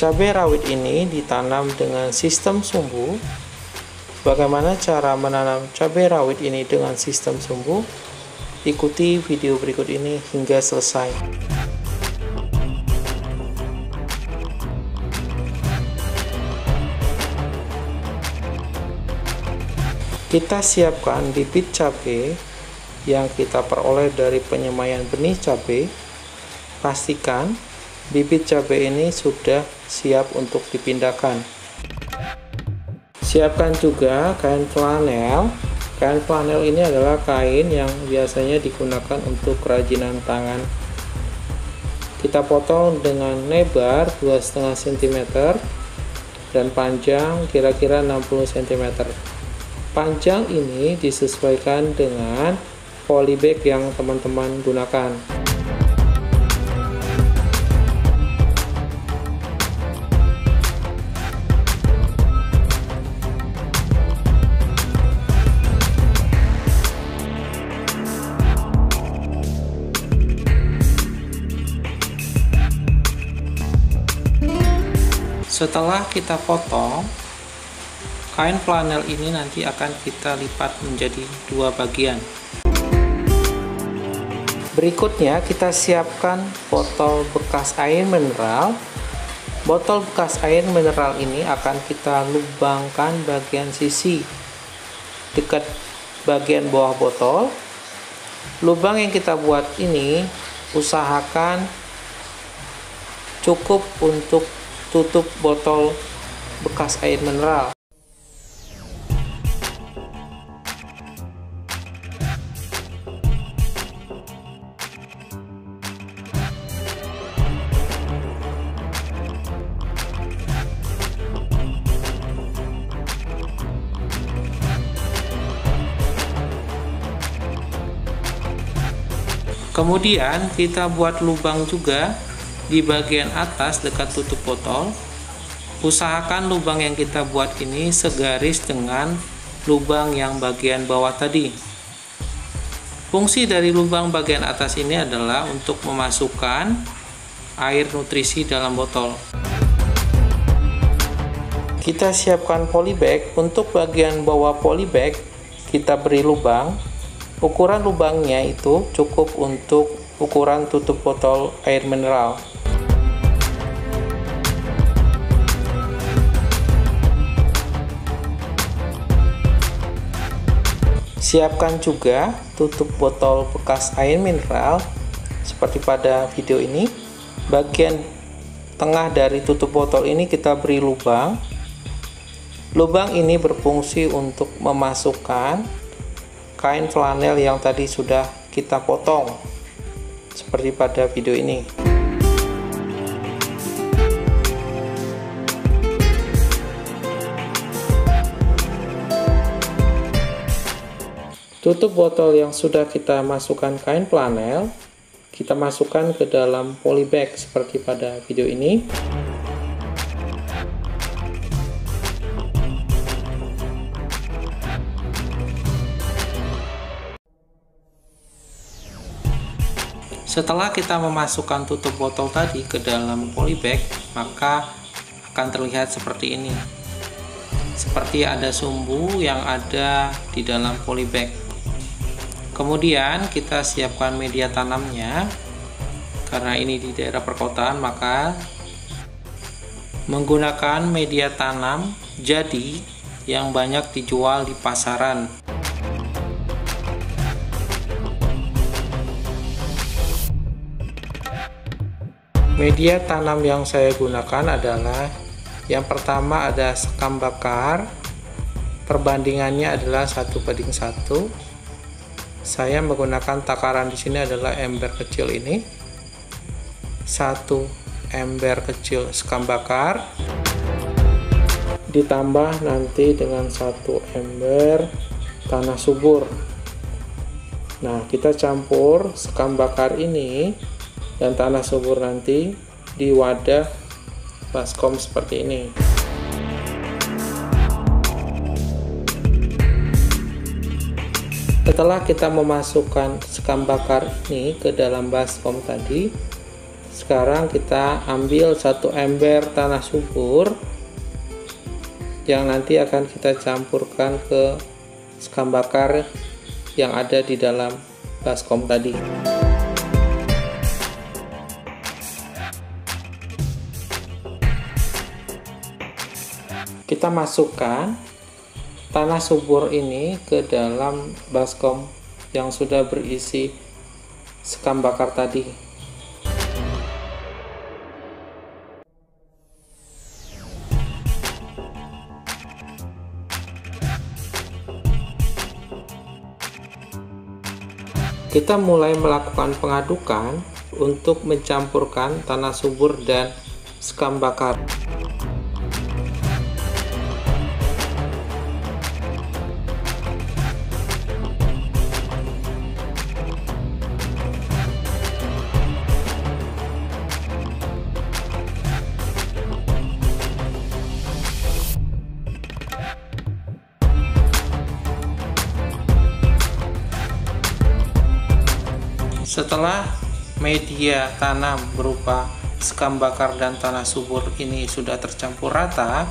Cabai rawit ini ditanam dengan sistem sumbu. Bagaimana cara menanam cabai rawit ini dengan sistem sumbu? Ikuti video berikut ini hingga selesai. Kita siapkan bibit cabai yang kita peroleh dari penyemaian benih cabai. Pastikan bibit cabai ini sudah siap untuk dipindahkan. Siapkan juga kain flanel. Kain flanel ini adalah kain yang biasanya digunakan untuk kerajinan tangan. Kita potong dengan lebar 2,5 cm dan panjang kira-kira 60 cm. Panjang ini disesuaikan dengan polybag yang teman-teman gunakan. Setelah kita potong, kain flanel ini nanti akan kita lipat menjadi dua bagian. Berikutnya kita siapkan botol bekas air mineral. Botol bekas air mineral ini akan kita lubangkan bagian sisi dekat bagian bawah botol. Lubang yang kita buat ini usahakan cukup untuk tutup botol bekas air mineral. Kemudian kita buat lubang juga di bagian atas dekat tutup botol. Usahakan lubang yang kita buat ini segaris dengan lubang yang bagian bawah tadi. Fungsi dari lubang bagian atas ini adalah untuk memasukkan air nutrisi dalam botol. Kita siapkan polybag. Untuk bagian bawah polybag kita beri lubang. Ukuran lubangnya itu cukup untuk ukuran tutup botol air mineral. Siapkan juga tutup botol bekas air mineral seperti pada video ini. Bagian tengah dari tutup botol ini kita beri lubang. Lubang ini berfungsi untuk memasukkan kain flanel yang tadi sudah kita potong seperti pada video ini. Tutup botol yang sudah kita masukkan kain flanel, kita masukkan ke dalam polybag seperti pada video ini. Setelah kita memasukkan tutup botol tadi ke dalam polybag, maka akan terlihat seperti ini. Seperti ada sumbu yang ada di dalam polybag. Kemudian kita siapkan media tanamnya. Karena ini di daerah perkotaan, maka menggunakan media tanam jadi yang banyak dijual di pasaran. Media tanam yang saya gunakan adalah yang pertama ada sekam bakar. Perbandingannya adalah 1:1. Saya menggunakan takaran di sini adalah ember kecil ini. 1 ember kecil sekam bakar ditambah nanti dengan 1 ember tanah subur. Nah, kita campur sekam bakar ini dan tanah subur nanti di wadah baskom seperti ini. Setelah kita memasukkan sekam bakar ini ke dalam baskom tadi, Sekarang kita ambil 1 ember tanah subur yang nanti akan kita campurkan ke sekam bakar yang ada di dalam baskom tadi. Kita masukkan tanah subur ini ke dalam baskom yang sudah berisi sekam bakar tadi. Kita mulai melakukan pengadukan untuk mencampurkan tanah subur dan sekam bakar. Setelah media tanam berupa sekam bakar dan tanah subur ini sudah tercampur rata,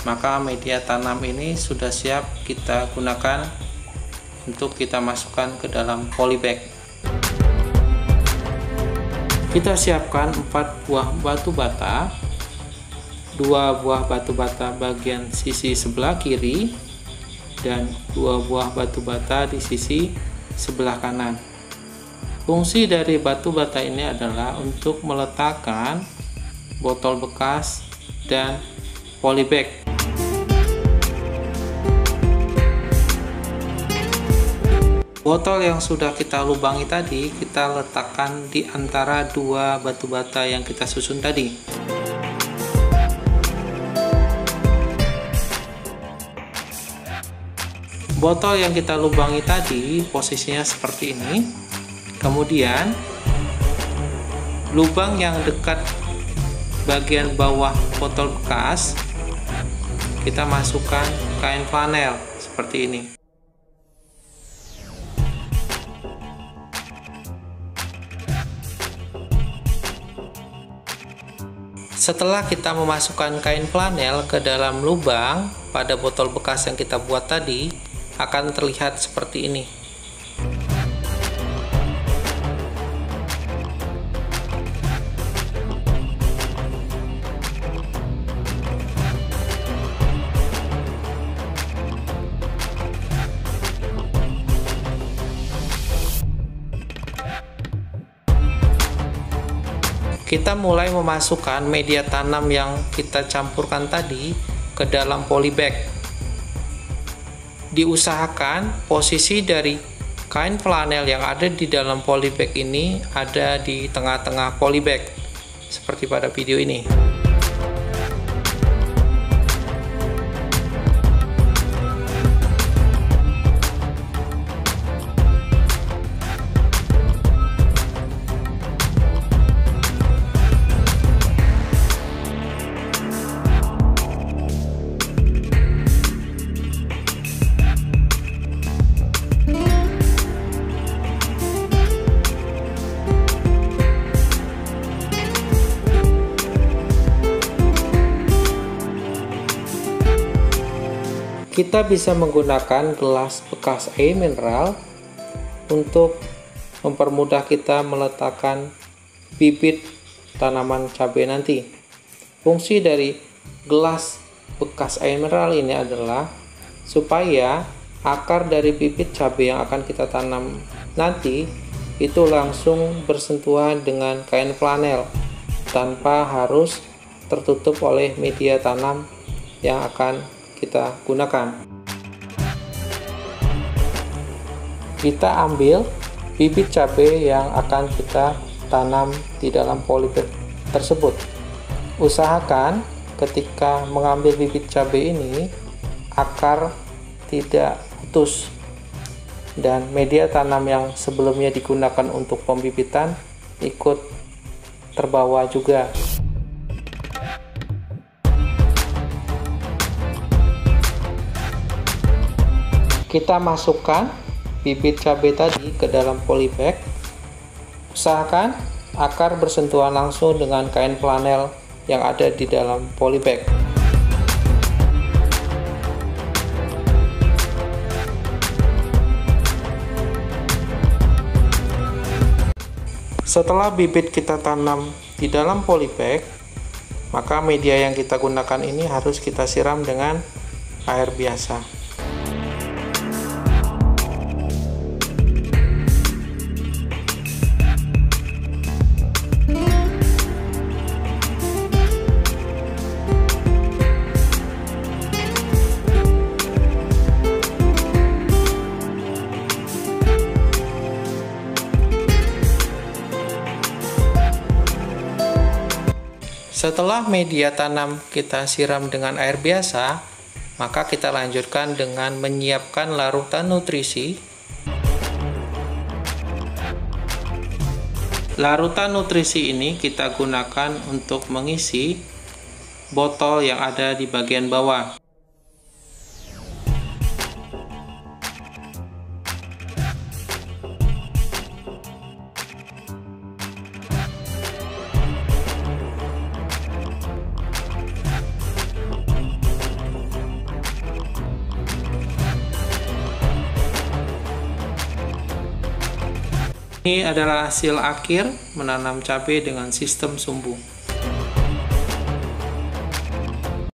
maka media tanam ini sudah siap kita gunakan untuk kita masukkan ke dalam polybag. Kita siapkan 4 buah batu bata, 2 buah batu bata bagian sisi sebelah kiri dan 2 buah batu bata di sisi sebelah kanan. Fungsi dari batu bata ini adalah untuk meletakkan botol bekas dan polybag. Botol yang sudah kita lubangi tadi kita letakkan di antara 2 batu bata yang kita susun tadi. Botol yang kita lubangi tadi posisinya seperti ini. Kemudian lubang yang dekat bagian bawah botol bekas kita masukkan kain flanel seperti ini. Setelah kita memasukkan kain flanel ke dalam lubang pada botol bekas yang kita buat tadi, akan terlihat seperti ini. Kita mulai memasukkan media tanam yang kita campurkan tadi ke dalam polybag. Diusahakan posisi dari kain flanel yang ada di dalam polybag ini ada di tengah-tengah polybag, seperti pada video ini. Kita bisa menggunakan gelas bekas air mineral untuk mempermudah kita meletakkan bibit tanaman cabai nanti. Fungsi dari gelas bekas air mineral ini adalah supaya akar dari bibit cabai yang akan kita tanam nanti itu langsung bersentuhan dengan kain flanel tanpa harus tertutup oleh media tanam yang akan kita gunakan. Kita ambil bibit cabai yang akan kita tanam di dalam polybag tersebut. Usahakan ketika mengambil bibit cabai ini akar tidak putus dan media tanam yang sebelumnya digunakan untuk pembibitan ikut terbawa juga. Kita masukkan bibit cabai tadi ke dalam polybag. Usahakan akar bersentuhan langsung dengan kain flanel yang ada di dalam polybag. Setelah bibit kita tanam di dalam polybag, maka media yang kita gunakan ini harus kita siram dengan air biasa. Setelah media tanam kita siram dengan air biasa, maka kita lanjutkan dengan menyiapkan larutan nutrisi. Larutan nutrisi ini kita gunakan untuk mengisi botol yang ada di bagian bawah. Ini adalah hasil akhir menanam cabai dengan sistem sumbu.